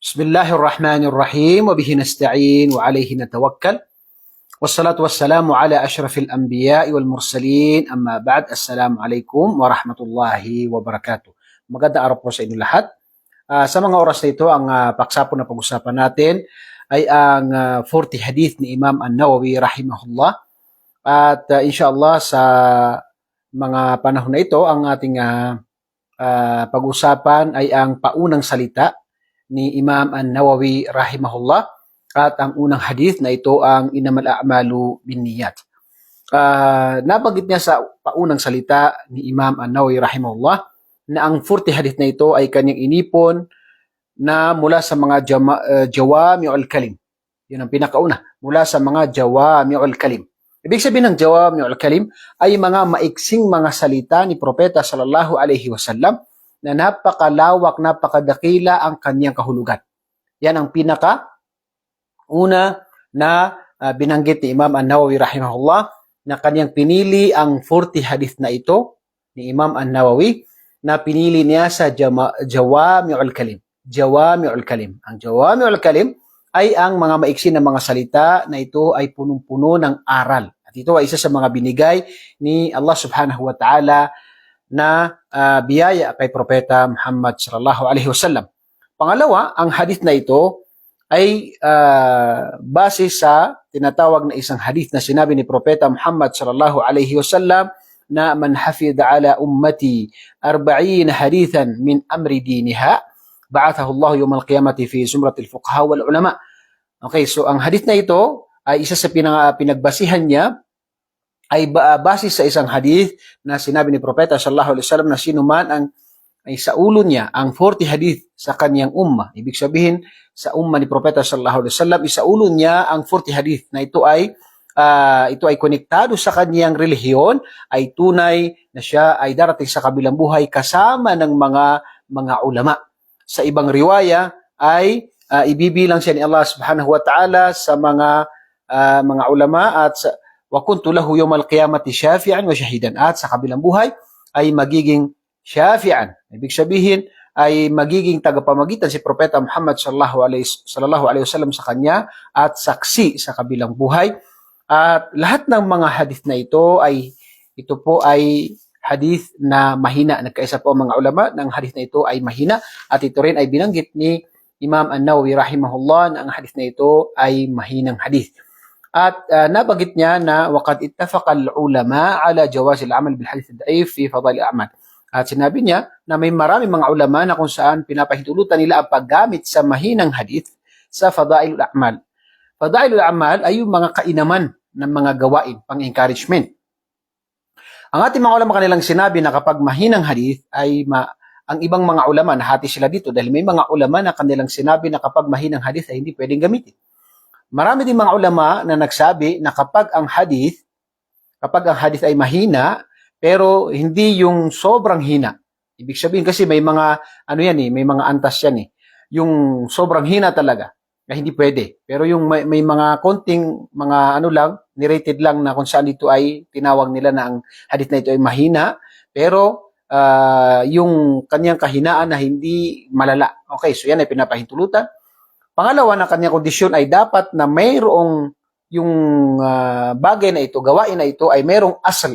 Bismillahirrahmanirrahim. Wa bihi nasta'in wa alayhi natawakkal. Wassalatu wassalamu ala ashrafil anbiya'i wal mursalin. Amma ba'd. Assalamualaikum warahmatullahi wabarakatuh. Magandang araw po sa inyo lahat. Sa mga oras na ito, ang paksa po na pag-usapan natin ay ang 40 hadith ni Imam An-Nawawi rahimahullah. At inshallah sa mga panahon na ito, ang ating pag-usapan ay ang paunang salita ni Imam An-Nawawi rahimahullah. At ang unang hadith na ito ang inamal a'malu binniyat. Nabanggit niya sa paunang salita ni Imam An-Nawawi rahimahullah na ang 40 hadith na ito ay kanyang inipon na mula sa mga jawami'ul kalim. Yun ang pinakauna, mula sa mga jawami'ul kalim. Ibig sabihin ng jawami'ul kalim ay mga maiksing mga salita ni Propeta sallallahu alaihi wasallam na napakalawak, napakadakila ang kanyang kahulugan. Yan ang pinaka-una na binanggit ni Imam An-Nawawi rahimahullah na kanyang pinili ang 40 hadith na ito ni Imam An-Nawawi na pinili niya sa Jawami'ul Kalim. Jawami'ul Kalim. Ang Jawami'ul Kalim ay ang mga maiksi na mga salita na ito ay punong-puno ng aral. At ito ay isa sa mga binigay ni Allah subhanahu wa ta'ala na biyaya kay Propeta Muhammad sallallahu alaihi wasallam. Pangalawa, ang hadith na ito ay base sa tinatawag na isang hadith na sinabi ni Propeta Muhammad sallallahu alaihi wasallam na man hafidha ala ummati 40 hadithan min amri diniha ba'athahu Allah yawm al-qiyamati fi zumratil fuqaha wal ulama. Okay, so ang hadith na ito ay isa sa pinagbasihan niya ay base sa isang hadith na sinabi ni Propeta sallallahu alaihi wasallam na sino man ang ay sa ulo niya ang 40 hadith sa kanyang umma. Ibig sabihin sa umma ni Propeta sallallahu alaihi wasallam isa ulo niya ang 40 hadith na ito ay konektado sa kanyang relihiyon, ay tunay na siya ay darating sa kabilang buhay kasama ng mga ulama. Sa ibang riwaya ay ibibilang siya ni Allah subhanahu wa ta'ala sa mga ulama at wa kuntu lahu yawmal qiyamati syafi'an wa syahidan, at sa kabilang buhay ay magiging syafi'an. Ibig sabihin ay magiging tagapamagitan si Propeta Muhammad sallallahu alaihi wasallam sa kanya at saksi sa kabilang buhay. At lahat ng mga hadith na ito po ay hadith na mahina. Nagkaisa po ang mga ulama ng hadith na ito ay mahina, at ito rin ay binanggit ni Imam An-Nawawi rahimahullah na ang hadith na ito ay mahinang hadith. At nabanggit niya na waqad ittafaqa al-ulama ala jawaz al-amal bil hadith ad-da'if fi fadail al-a'mal. At sinabi niya na may maraming mga ulama na kung saan pinapahintulutan nila ang paggamit sa mahinang hadith sa fadail al-a'mal. Fadailul a'mal ay yung mga kainaman ng mga gawain, pang-encouragement. Ang ating mga ulama kanilang sinabi na kapag mahinang hadith ay ang ibang mga ulama, nahati sila dito dahil may mga ulama na kanilang sinabi na kapag mahinang hadith ay hindi pwedeng gamitin. Marami din mga ulama na nagsabi na kapag ang hadith ay mahina pero hindi yung sobrang hina. Ibig sabihin kasi may mga may mga antas yan yung sobrang hina talaga na hindi pwede. Pero yung may mga konting mga nirated lang na kung saan ito ay tinawag nila na ang hadith na ito ay mahina, pero yung kanyang kahinaan na hindi malala. Okay, so yan ay pinapahintulutan. Pangalawa na kanyang kondisyon ay dapat na mayroong yung bagay na ito, gawain na ito ay mayroong asal.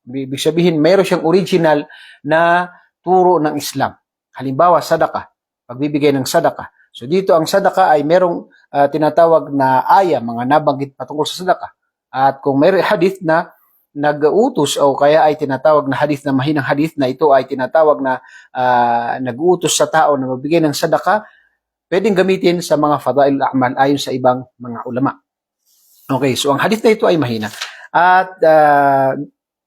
Ibig sabihin, mayroon siyang original na turo ng Islam. Halimbawa, sadaqah, pagbibigay ng sadaqah. So dito ang sadaqah ay merong tinatawag na aya, mga nabanggit patungkol sa sadaqah. At kung mayroong hadith na nag-uutos o kaya ay tinatawag na hadith na mahinang hadith na ito ay tinatawag na nag-uutos sa tao na magbigay ng sadaqah, pwedeng gamitin sa mga fadail al-a'mal ayon sa ibang mga ulama. Okay, so ang hadith na ito ay mahina. At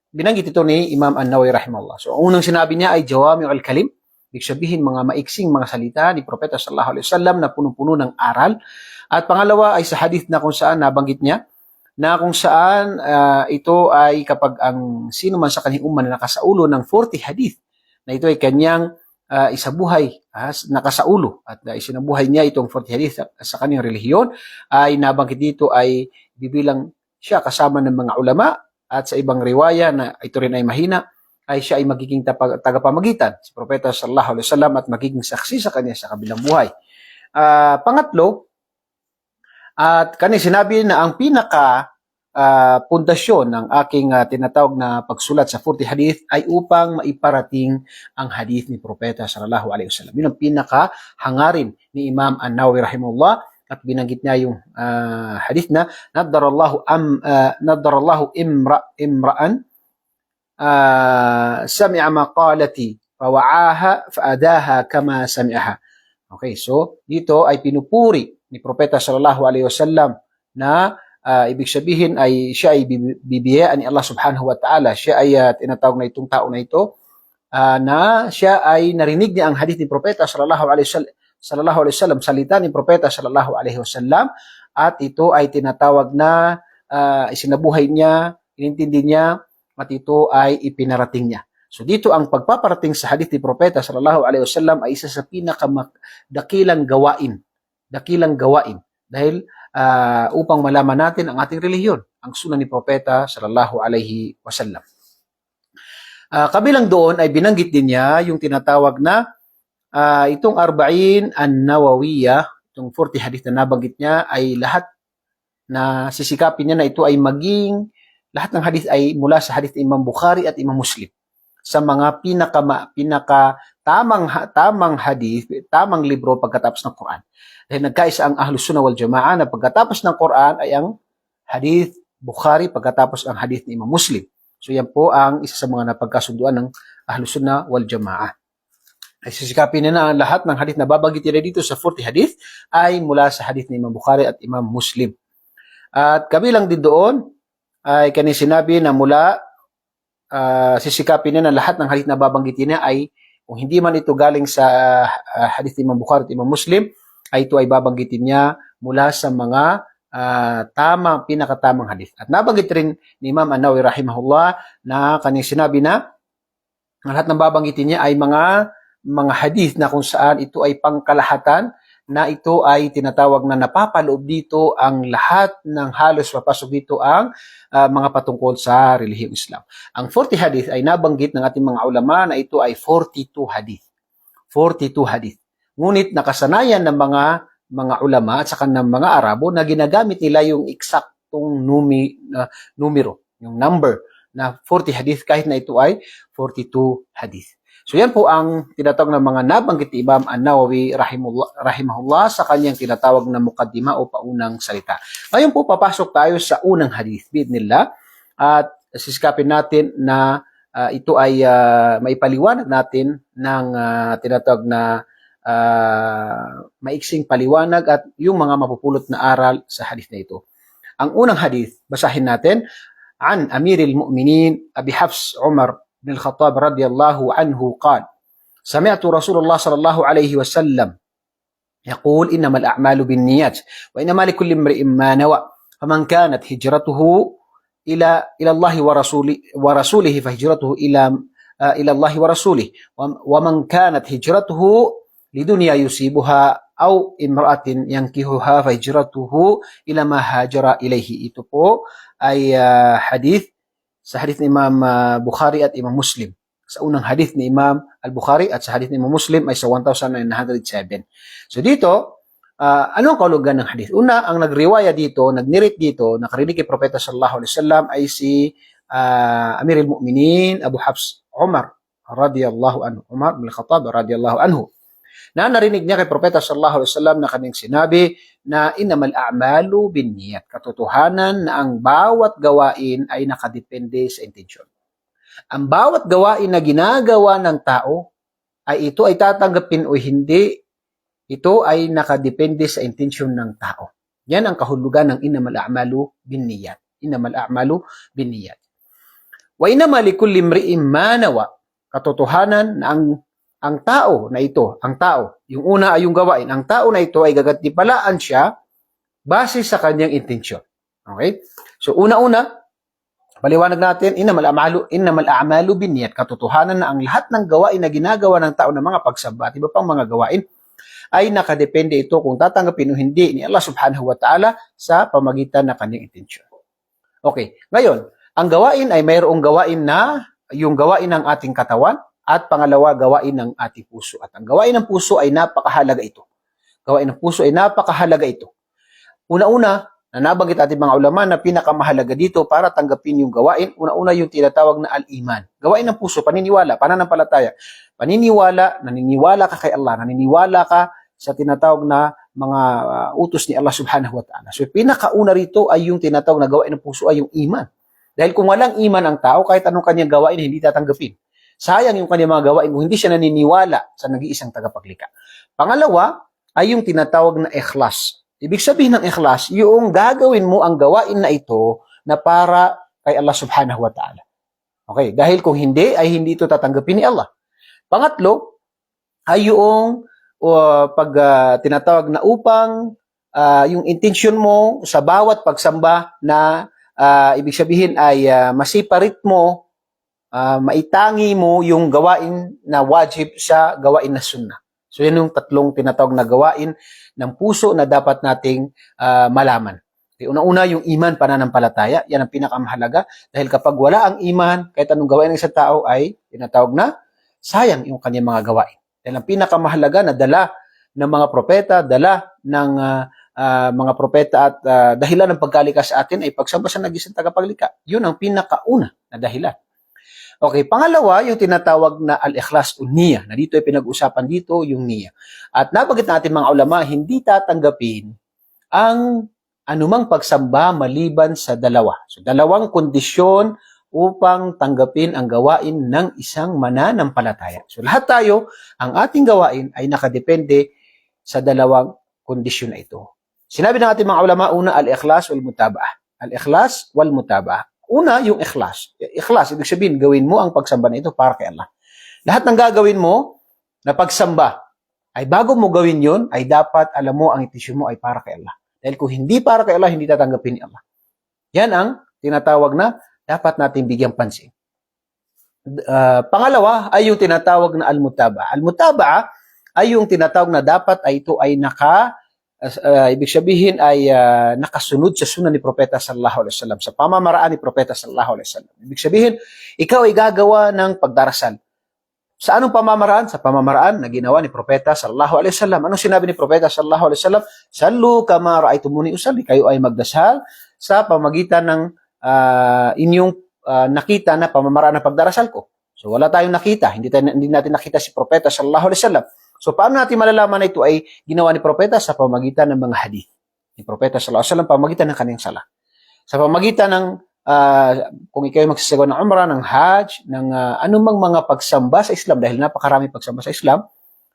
binanggit ito ni Imam An-Nawawi rahimahullah. So ang unang sinabi niya ay jawami'ul kalim. Ibig sabihin, mga maiksing mga salita ni Propeta sallallahu alaihi wasallam na punong-puno ng aral. At pangalawa ay sa hadith na kung saan nabanggit niya na kung saan ito ay kapag ang sino man sa kanyang umma na nakasaulo ng 40 hadith na ito ay kanyang isabuhay nakasaulo at isinabuhay niya itong 40 hadith sa kanyang relihiyon, ay nabanggit dito ay bibilang siya kasama ng mga ulama, at sa ibang riwaya na ito rin ay mahina ay siya ay magiging tagapamagitan si Propeta sallallahu alaihi wasallam at magiging saksi sa kanya sa kabilang buhay. Pangatlo, at kani sinabi na ang pinaka pundasyon ng aking tinatawag na pagsulat sa 40 hadith ay upang maiparating ang hadith ni Propeta sallallahu alaihi wasallam. Yun ang pinaka hangarin ni Imam An-Nawawi rahimahullah, at binanggit niya yung hadith na nadarallahu imra'an sami'a maqalati fawa'aha fa'adaha kama sami'aha. Okay, so dito ay pinupuri ni Propeta sallallahu alaihi wasallam na ibig sabihin ay siya ay bibiyayaan ni Allah subhanahu wa ta'ala. Siya ay tinatawag na itong tao na ito na siya ay narinig niya ang hadith ni Propeta sallallahu alaihi wasallam, salita ni Propeta sallallahu alaihi wasallam, at ito ay tinatawag na isinabuhay niya, inintindi niya, at ito ay ipinarating niya. So dito ang pagpaparating sa hadith ni Propeta sallallahu alaihi wasallam ay isa sa pinakadakilang gawain. Dahil upang malaman natin ang ating relihiyon, ang sunan ni Propeta sallallahu alaihi wasallam. Kabilang doon ay binanggit din niya yung tinatawag na itong Arba'in an-Nawawiyah, itong 40 hadith na nabanggit niya ay lahat na sisikapin niya na ito ay maging, lahat ng hadith ay mula sa hadith ni Imam Bukhari at Imam Muslim, sa mga pinaka tamang hadith, tamang libro pagkatapos ng Quran. Dahil nagkaisa ang Ahlus Sunnah wal Jamaah na pagkatapos ng Quran ay ang hadith Bukhari, pagkatapos ang hadith ni Imam Muslim. So yan po ang isa sa mga napagkasunduan ng Ahlus Sunnah wal Jamaah. Ay sisikapin na ang lahat ng hadith na babanggit nila dito sa 40 hadith ay mula sa hadith ni Imam Bukhari at Imam Muslim. At kabilang din doon ay kani sinabi na mula sisikapin na lahat ng hadith na babanggit niya ay kung hindi man ito galing sa hadith ni Imam Bukhari at Imam Muslim, ay ito ay babanggitin niya mula sa mga pinakatamang hadith. At nabanggit rin ni Imam An-Nawawi rahimahullah na kanyang sinabi na ang lahat ng babanggitin niya ay mga hadith na kung saan ito ay pangkalahatan, na ito ay tinatawag na napapaloob dito ang lahat ng halos papasok dito ang mga patungkol sa relihiyong Islam. Ang 40 hadith ay nabanggit ng ating mga ulama na ito ay 42 hadith. 42 hadith. Ngunit nakasanayan ng mga ulama at saka ng mga Arabo na ginagamit nila yung eksaktong numero, yung number na 40 hadith kahit na ito ay 42 hadith. So yan po ang tinatawag ng mga nabanggit ni Imam An-Nawawi rahimahullah sa kanyang tinatawag na mukaddima o paunang salita. Ngayon po papasok tayo sa unang hadith biidhnillah, at sisikapin natin na ito ay maipaliwanag natin ng tinatawag na maiksing paliwanag at yung mga mapupulot na aral sa hadith na ito. Ang unang hadith, basahin natin. An Amiril Mu'minin Abi Hafs Umar bin Khattab radiyallahu anhu qala sami'tu Rasulullah sallallahu alaihi wasallam yaqul innamal a'malu binniyat wa innamal likulli imri'in ma nawa faman kanat hijratuhu ila Allah wa rasulihi fahijratuhu ila Allah wa rasulihi wa man kanat hijratuhu lidunya yusibuha aw imra'atin yankihuha fahijratuhu ila ma hajara ilayhi. Ito po ay hadith sa hadith ni Imam Bukhari at Imam Muslim. Sa unang hadith ni Imam Al-Bukhari at sa hadith ni Imam Muslim ay sa 1907. So dito, anong kaulugan ng hadith? Una, ang nagriwaya dito, nagnirit dito, nakarinig kay Propeta sallallahu alaihi wasallam ay si Amirul Mu'minin Abu Hafs Umar radiyallahu anhu. Umar bin Khattab radiyallahu anhu. Na narinig niya kay Propeta sallallahu alaihi wasallam na kanyang sinabi na innamal a'malu binniyat, katotohanan na ang bawat gawain ay nakadepende sa intensyon. Ang bawat gawain na ginagawa ng tao ay ito ay tatanggapin o hindi, ito ay nakadepende sa intensyon ng tao. Yan ang kahulugan ng innamal a'malu binniyat. Innamal a'malu binniyat. Wa innamal likulli imri'in ma nawa, katotohanan na ang tao na ito, yung una ay yung gawain, ang tao na ito ay gagatipalaan siya base sa kanyang intensyon. Okay? So una-una, paliwanag natin, innamal a'malu binniyat, katotohanan na ang lahat ng gawain na ginagawa ng tao ng mga pagsamba at iba pang mga gawain ay nakadepende ito kung tatanggapin o hindi ni Allah subhanahu wa ta'ala sa pamagitan ng kanyang intensyon. Okay, ngayon, ang gawain ay mayroong gawain na yung gawain ng ating katawan, at pangalawa, gawain ng ating puso. At ang gawain ng puso ay napakahalaga ito. gawain ng puso ay napakahalaga ito. Una-una, na nabanggit ating mga ulama na pinakamahalaga dito para tanggapin yung gawain, una-una yung tinatawag na al-iman. Gawain ng puso, paniniwala, pananampalataya. Naniniwala ka kay Allah, naniniwala ka sa tinatawag na mga utos ni Allah subhanahu wa ta'ala. So pinakauna rito ay yung tinatawag na gawain ng puso ay yung iman. Dahil kung walang iman ang tao, kahit anong kanyang gawain, hindi tatanggapin. Sayang yung kanyang mga gawain kung hindi siya naniniwala sa nag-iisang tagapaglikha. Pangalawa ay yung tinatawag na ikhlas. Ibig sabihin ng ikhlas, yung gagawin mo ang gawain na ito na para kay Allah subhanahu wa ta'ala. Okay, dahil kung hindi, ay hindi ito tatanggapin ni Allah. Pangatlo, ay yung tinatawag na upang yung intention mo sa bawat pagsamba na ibig sabihin ay masiparit mo, maitangi mo yung gawain na wajib sa gawain na sunnah. So yan yung tatlong tinatawag na gawain ng puso na dapat nating malaman. Okay, una-una yung iman, pananampalataya, yan ang pinakamahalaga dahil kapag wala ang iman, kahit anong gawain ng isang tao ay tinatawag na sayang yung kanyang mga gawain. Dahil ang pinakamahalaga na dala ng mga propeta, dala ng mga propeta at dahilan ng pagkalikas sa atin ay pagsamba sa nag-iisang tagapaglikha. Yun ang pinakauna na dahilan. Okay, pangalawa, yung tinatawag na al-ikhlas o niyya, na dito ay pinag-usapan dito yung niyya. At nabanggit natin mga ulama, hindi tatanggapin ang anumang pagsamba maliban sa dalawa. So, dalawang kondisyon upang tanggapin ang gawain ng isang mananampalataya. So, lahat tayo, ang ating gawain ay nakadepende sa dalawang kondisyon na ito. Sinabi ng ating mga ulama, una, al-ikhlas wal mutaba'ah. Al-ikhlas wal mutaba'ah. Una, yung ikhlas. Ikhlas, ibig sabihin, gawin mo ang pagsamba na ito para kay Allah. Lahat ng gagawin mo na pagsamba, ay bago mo gawin yun, ay dapat alam mo ang intensyon mo ay para kay Allah. Dahil kung hindi para kay Allah, hindi tatanggapin ni Allah. Yan ang tinatawag na dapat natin bigyang pansin. Pangalawa ay yung tinatawag na al-mutaba'a. Al-mutaba'a ay yung tinatawag na dapat ay ito ay ibig sabihin ay nakasunod sa sunnah ni Propeta sallallahu alaihi wasallam, sa pamamaraan ni Propeta sallallahu alaihi wasallam. Ibig sabihin, ikaw ay gagawa ng pagdarasal. Sa anong pamamaraan? Sa pamamaraan na ginawa ni Propeta sallallahu alaihi wasallam. Anong sinabi ni Propeta sallallahu alaihi wasallam? Sallu kama ra'aytumuni usalli. Kayo ay magdasal sa pamagitan ng inyong nakita na pamamaraan ng pagdarasal ko. So wala tayong nakita, hindi natin nakita si Propeta sallallahu alaihi wasallam. So paano natin malalaman na ito ay ginawa ni Propeta? Sa pamagitan ng mga hadith ni Propeta sallallahu alaihi wasallam, pamagitan ng kanyang sala. Sa pamagitan ng kung ikaw ay magsasagawa ng umrah, ng hajj, ng anumang mga pagsamba sa Islam, dahil napakarami pagsamba sa Islam,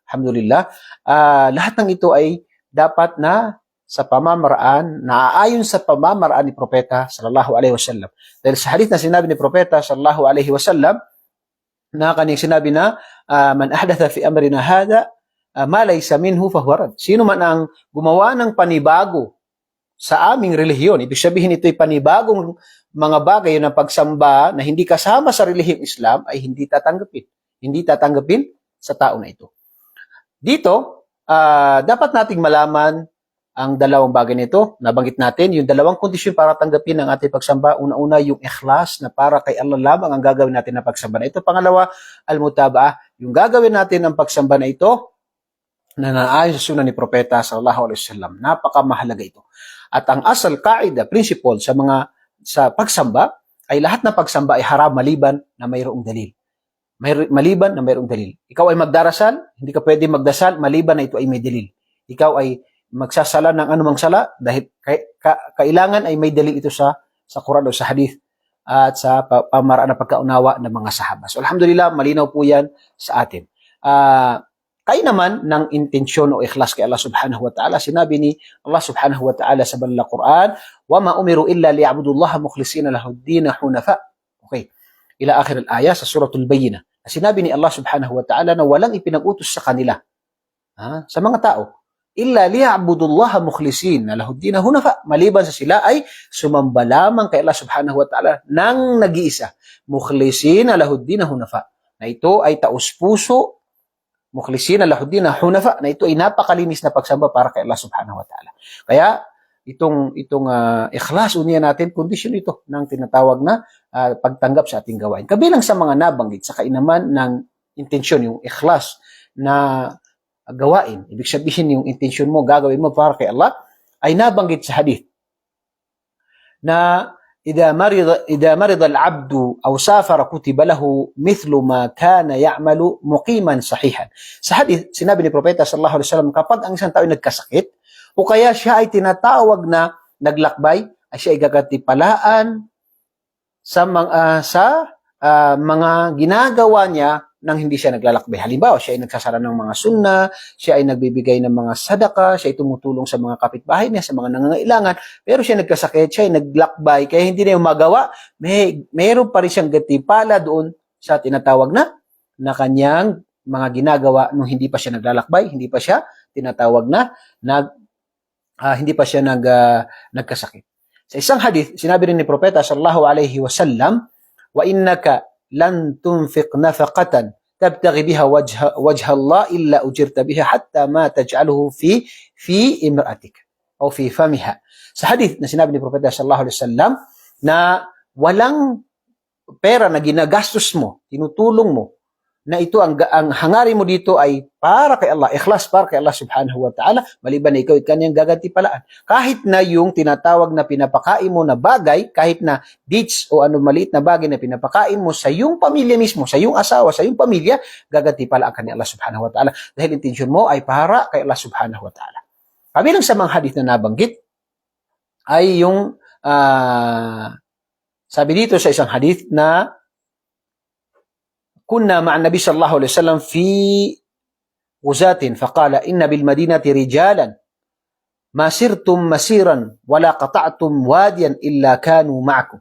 alhamdulillah, lahat ng ito ay dapat na sa pamamaraan, naaayon sa pamamaraan ni Propeta sallallahu alaihi wasallam. Dahil sa hadith na sinabi ni Propeta sallallahu alaihi wasallam, na kanyang sinabi na man ahdatha fi amrina hada ma laysa minhu fahuwa rad. Sino man ang gumawa ng panibago sa aming relihiyon, ibig sabihin ito'y panibagong mga bagay na pagsamba na hindi kasama sa relihiyong Islam, ay hindi tatanggapin. Hindi tatanggapin sa tao na ito. Dito, dapat nating malaman ang dalawang bagay nito. Nabanggit natin yung dalawang kondisyon para tanggapin ang ating pagsamba. Una-una, yung ikhlas na para kay Allah lamang ang gagawin natin na pagsamba na ito. Pangalawa, al-mutaba'ah, yung gagawin natin ang pagsamba na ito na naayon sa sunnah ni Propeta sallallahu alaihi wasallam. Napakamahalaga ito. At ang asal kaida, principle sa pagsamba ay lahat ng pagsamba ay haram maliban na mayroong dalil. Maliban na mayroong dalil. Ikaw ay magdarasal, hindi ka pwede magdasal maliban na ito ay may dalil. Ikaw ay magsasala ng anumang sala dahil kailangan ay may dalil ito sa Quran o sa hadith at sa pamaraan ng pagkaunawa ng mga sahaba. So alhamdulillah, malinaw po yan sa atin. Kaya naman ng intensyon o ikhlas kay Allah subhanahu wa ta'ala, sinabi ni Allah subhanahu wa ta'ala sa banal na Quran, وَمَا أُمِرُوا إِلَّا لِيَعْبُدُوا اللَّهَ مُخْلِصِينَ لَهُ الدِّينَ حُنَفَاءَ. Okay. Ila akhir al-ayah sa suratul Bayyinah. Sinabi ni Allah subhanahu wa ta'ala na walang ipinag-utos sa kanila, sa mga tao, illa liya'budullaha mukhlisin lahu ad-din hunafa, maliban sa sila ay sumamba lamang kay Allah subhanahu wa ta'ala nang nag-iisa, mukhlisin lahu ad-din hunafa, na ito ay taus-puso, mukhlisin lahu ad-din hunafa, na ito ay napakalinis na pagsamba para kay Allah subhanahu wa ta'ala. Kaya itong ikhlas, unya natin, kondisyon ito ng tinatawag na pagtanggap sa ating gawain. Kabilang sa mga nabanggit sa kainaman ng intensyon, yung ikhlas na gawain, ibig sabihin yung intensyon mo, gagawin mo para kay Allah, ay nabanggit sa hadith na إذا مرض العبد أو سافر كتب له مثل ما كان يعمل مقيما صحيحا. Sa hadith, sinabi ni Propeta sallallahu alaihi wasallam, kapag ang isang tao ay nagkasakit, o kaya siya ay tinatawag na naglakbay, ay siya ay gagatipalaan sa mga ginagawa niya nang hindi siya naglalakbay. Halimbawa, siya ay nagsasala ng mga sunna, siya ay nagbibigay ng mga sadaka, siya ay tumutulong sa mga kapitbahay niya, sa mga nangangailangan, pero siya nagkasakit, siya ay naglakbay, kaya hindi na yung magawa, mayroon pa rin siyang gatimpala doon sa tinatawag na kanyang mga ginagawa nung hindi pa siya naglalakbay, hindi pa siya tinatawag hindi pa siya nagkasakit. Sa isang hadith, sinabi rin ni Propeta sallallahu alaihi wasallam, wa innaka lan tunfiq nafaqatan tabtaghi biha wajha Allah illa ujirta biha hatta ma taj'aluhu fi imra'atik o fi famiha. Sa hadith na sinabi ni Propeta sallallahu alaihi wasallam na walang pera na ginagastos mo, tinutulong mo, na ito ang hangarin mo dito ay para kay Allah, ikhlas para kay Allah subhanahu wa ta'ala, maliban na ikaw ay kanyang gagantipalaan. Kahit na yung tinatawag na pinapakain mo na bagay, kahit na dates o ano maliit na bagay na pinapakain mo sa iyong pamilya mismo, sa iyong asawa, sa iyong pamilya, gagantipalaan ka ni Allah subhanahu wa ta'ala dahil intensyon mo ay para kay Allah subhanahu wa ta'ala. Kabilang sa mga hadith na nabanggit ay yung sabi dito sa isang hadith na كنا مع النبي صلى الله عليه وسلم في غزاة فقال إن بالمدينة رجالا ما سرتم مسيرا ولا قطعتم واديا إلا كانوا معكم.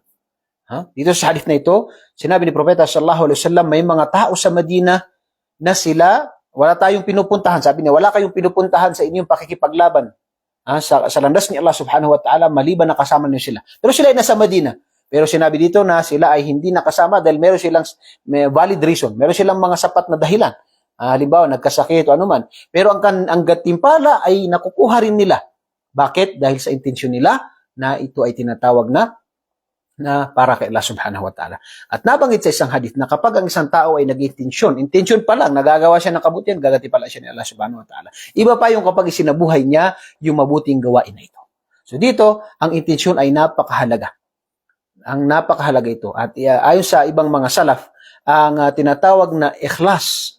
Dito sa hadith na ito, sinabi ni Propeta sallallahu alaihi wasallam, may mga tao sa Madina na sila, wala tayong pinupuntahan. Sabi niya, wala kayong pinupuntahan sa inyong pakikipaglaban sa landas ni Allah subhanahu wa ta'ala, maliban na kasama niyo sila. Pero sila ay nasa Madina. Pero sinabi dito na sila ay hindi nakasama dahil meron silang valid reason. Meron silang mga sapat na dahilan. Halimbawa, nagkasakit o anuman. Pero ang gatimpala ay nakukuha rin nila. Bakit? Dahil sa intensyon nila na ito ay tinatawag na para kay Allah subhanahu wa ta'ala. At nabanggit sa isang hadith na kapag ang isang tao ay nag-intensyon pa lang, nagagawa siya ng kabutihan, gagatimpala siya ni Allah subhanahu wa ta'ala. Iba pa yung kapag isinabuhay niya yung mabuting gawain na ito. So dito, ang intensyon ay napakahalaga. Ang napakahalaga ito. At ayon sa ibang mga salaf, ang tinatawag na ikhlas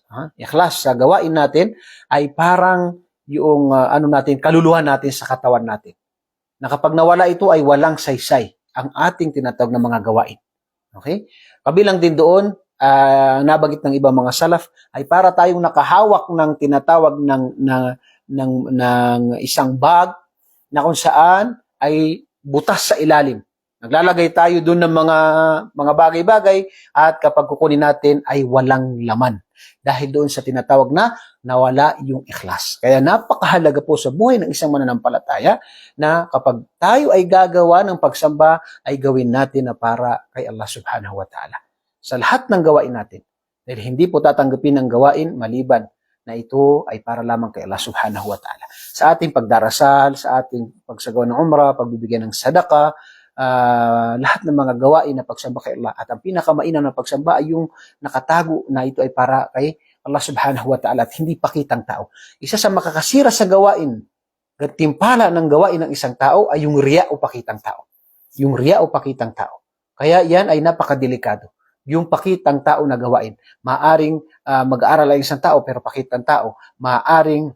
sa gawain natin ay parang yung kaluluhan natin sa katawan natin. Na kapag nawala ito ay walang saysay ang ating tinatawag na mga gawain. Okay? Kabilang din doon, nabanggit ng ibang mga salaf, ay para tayong nakahawak ng tinatawag ng isang bag na kung saan ay butas sa ilalim. Naglalagay tayo doon ng mga bagay-bagay at kapag kukunin natin ay walang laman. Dahil doon sa tinatawag na nawala yung ikhlas. Kaya napakahalaga po sa buhay ng isang mananampalataya na kapag tayo ay gagawa ng pagsamba ay gawin natin na para kay Allah subhanahu wa ta'ala. Sa lahat ng gawain natin. Dahil hindi po tatanggapin ang gawain maliban na ito ay para lamang kay Allah subhanahu wa ta'ala. Sa ating pagdarasal, sa ating pagsagawa ng umrah, pagbibigyan ng sadaka, lahat ng mga gawain na pagsamba kay Allah. At ang pinakamainam na pagsamba ay yung nakatago na ito ay para kay Allah subhanahu wa ta'ala at hindi pakitang tao. Isa sa makakasira sa gawain, gantimpala ng gawain ng isang tao ay yung riya o pakitang tao. Yung riya o pakitang tao. Kaya yan ay napakadelikado. Yung pakitang tao na gawain. Maaring mag-aaral ang isang tao pero pakitang tao. Maaring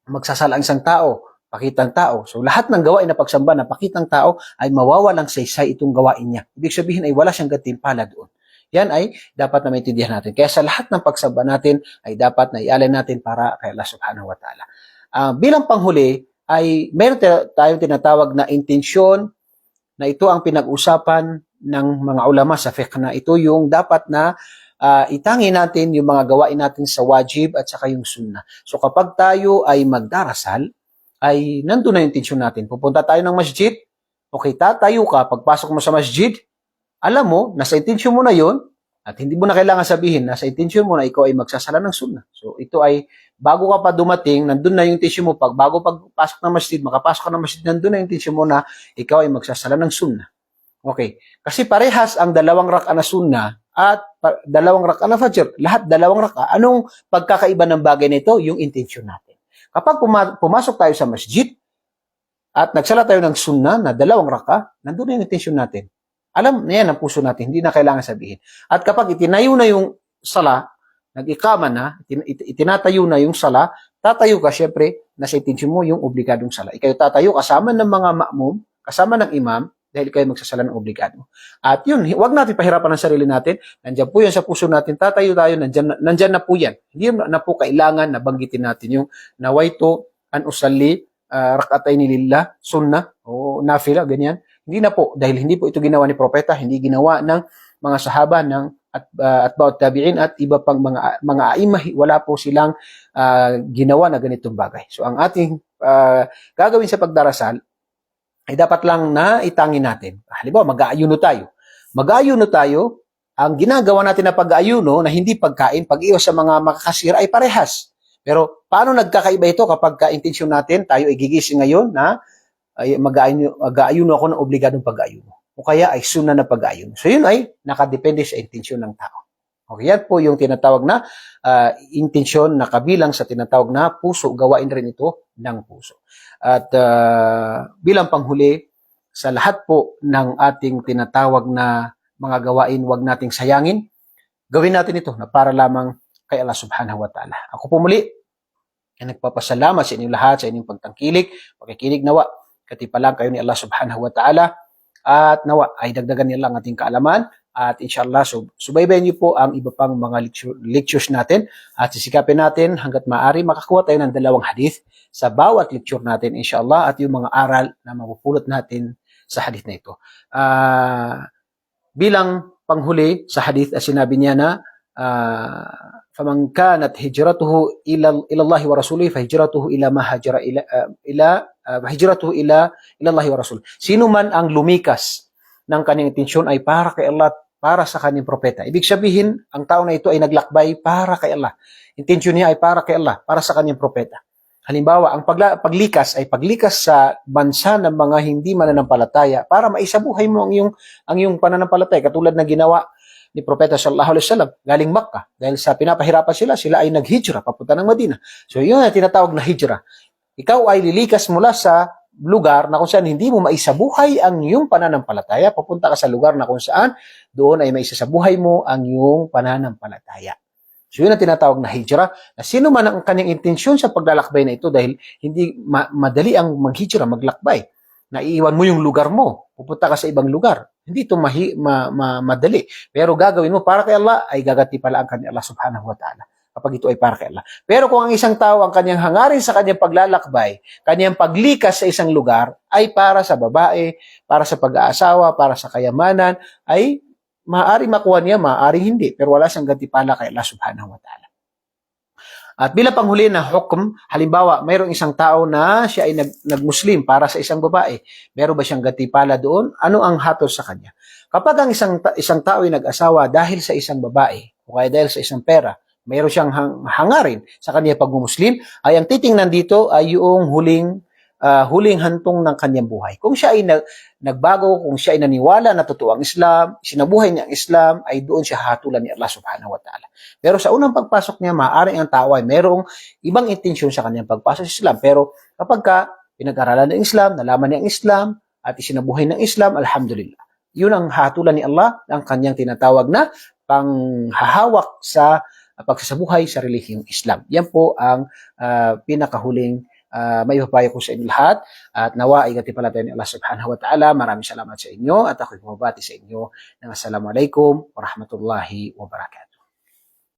magsasala ang isang tao, pakitang tao. So lahat ng gawain na pagsamba na pakitang tao ay mawawalang saysay itong gawain niya. Ibig sabihin ay wala siyang gantimpala doon. Yan ay dapat na maintindihan natin. Kaya sa lahat ng pagsamba natin ay dapat na ialay natin para kay Allah subhanahu wa ta'ala. Bilang panghuli ay meron tayong tinatawag na intensyon na ito ang pinag-usapan ng mga ulama sa fiqh na ito yung dapat na itangin natin yung mga gawain natin sa wajib at saka yung sunnah. So kapag tayo ay magdarasal, ay nandun na yung intensyon natin. Pupunta tayo ng masjid, okay, tatayo ka, pagpasok mo sa masjid, alam mo, nasa intensyon mo na yon at hindi mo na kailangan sabihin, nasa intensyon mo na ikaw ay magsasala ng sunnah. So ito ay, bago ka pa dumating, nandun na yung intensyon mo, bago pagpasok ng masjid, makapasok ka ng masjid, nandun na yung intensyon mo na ikaw ay magsasala ng sunnah. Okay, kasi parehas ang 2 rak'a na sunnah at 2 rak'a na fajr, lahat 2 rak'a. Anong pagkakaiba ng bagay nito? Yung intensyon natin. Kapag pumasok tayo sa masjid at nagsala tayo ng sunnah na 2 raka, nandun na yung intensyon natin. Alam na yan ang puso natin, hindi na kailangan sabihin. At kapag itinayo na yung sala, nag-ikama na, itinatayo na yung sala, tatayo ka, syempre, nasa intensyon mo yung obligadong sala. Ikaw tatayo kasama ng mga ma'mum, kasama ng imam, dahil kayo magsasala ng obligado. At yun, huwag natin pahirapan ang sarili natin. Nandiyan po yan sa puso natin. Tatayo tayo, nandyan na po yan. Hindi na po kailangan na banggitin natin yung nawaitu an usalli rak'atayn lillah, sunnah o nafila, ganyan. Hindi na po, dahil hindi po ito ginawa ni propeta, hindi ginawa ng mga sahaba at bawat tabi'in at iba pang mga aimah, wala po silang ginawa na ganitong bagay. So ang ating gagawin sa pagdarasal ay dapat lang na itangin natin. Halimbawa, mag-aayuno tayo. Mag-aayuno tayo, ang ginagawa natin na pag-aayuno na hindi pagkain, pag-iwas sa mga makakasira ay parehas. Pero paano nagkakaiba ito kapag ka-intensyon natin, tayo ay gigising ngayon na ay mag-aayuno ako ng obligadong pag-aayuno. O kaya ay sunna na pag-aayuno. So yun ay nakadepende sa intensyon ng tao. Okay, yan po yung tinatawag na intensyon na kabilang sa tinatawag na puso. Gawain rin ito ng puso. At bilang panghuli, sa lahat po ng ating tinatawag na mga gawain, wag nating sayangin. Gawin natin ito na para lamang kay Allah subhanahu wa ta'ala. Ako po muli, ay nagpapasalamat sa inyong lahat, sa inyong pagtangkilik, pakikinig nawa. Katipalang kayo ni Allah subhanahu wa ta'ala. At nawa ay dagdagan nila ang ating kaalaman. At inshallah, subaybayan niyo po ang iba pang mga lectures natin at sisikapin natin hanggat maaari makakuha tayo ng 2 hadith sa bawat lecture natin inshallah at yung mga aral na mapupulot natin sa hadith na ito. Bilang panghuli sa hadith, sinabi niya na faman kanat hijratuhu ila Allah wa rasulihi fa hijratuhu ila ma hajara hijratuhu ila Allah wa rasul. Sino man ang lumikas ng kanyang intensyon ay para kay Allah, para sa kanyang propeta. Ibig sabihin, ang tao na ito ay naglakbay para kay Allah. Intensyon niya ay para kay Allah, para sa kanyang propeta. Halimbawa, ang paglikas ay paglikas sa bansa ng mga hindi mananampalataya para maisabuhay mo ang iyong pananampalataya. Katulad na ginawa ni Propeta sallallahu alaihi wasallam galing Makkah. Dahil sa pinapahirapan sila ay naghijra papunta ng Madina. So yun ang tinatawag na hijra. Ikaw ay lilikas mula sa lugar na kung saan hindi mo maisabuhay ang iyong pananampalataya, papunta ka sa lugar na kung saan doon ay maisasabuhay mo ang iyong pananampalataya. So yun ang tinatawag na hijra. Na sino man ang kanyang intensyon sa paglalakbay na ito dahil hindi madali ang maghijra, maglakbay. Naiiwan mo yung lugar mo, pupunta ka sa ibang lugar. Hindi ito madali. Pero gagawin mo para kay Allah ay gagati pala ang kanya Allah subhanahu wa ta'ala. Kapag ito ay para kay Allah. Pero kung ang isang tao ang kanyang hangarin sa kanyang paglalakbay, kanyang paglikas sa isang lugar ay para sa babae, para sa pag-aasawa, para sa kayamanan, ay maaari makuha niya, maaari hindi. Pero wala siyang gantipala kay Allah subhanahu wa ta'ala. At bilang panghuli na hukom, halimbawa, mayroong isang tao na siya ay nag-Muslim para sa isang babae. Meron ba siyang gantipala doon? Ano ang hatol sa kanya? Kapag ang isang tao ay nag-asawa dahil sa isang babae, o kaya dahil sa isang pera, mayroon siyang hangarin sa kanyang pag-Muslim, ay ang titingnan dito ay yung huling hantong ng kanyang buhay. Kung siya ay nagbago, kung siya ay naniwala na totoo ang Islam, sinabuhay niya ang Islam, ay doon siya hatulan ni Allah subhanahu wa ta'ala. Pero sa unang pagpasok niya, maaaring ang tao ay mayroong ibang intensyon sa kanyang pagpasok sa Islam. Pero kapag pinag-aralan ng Islam, nalaman niya ang Islam, at isinabuhay ng Islam, alhamdulillah. Yun ang hatulan ni Allah, ang kanyang tinatawag na panghahawak sa pagsasabuhay sa relihiyong Islam. Yan po ang pinakahuling may papayo ko sa inyo lahat at nawa ay gatipalatay ni Allah subhanahu wa ta'ala. Maraming salamat sa inyo at ako'y bumabati sa inyo ng assalamualaikum warahmatullahi wabarakatuh.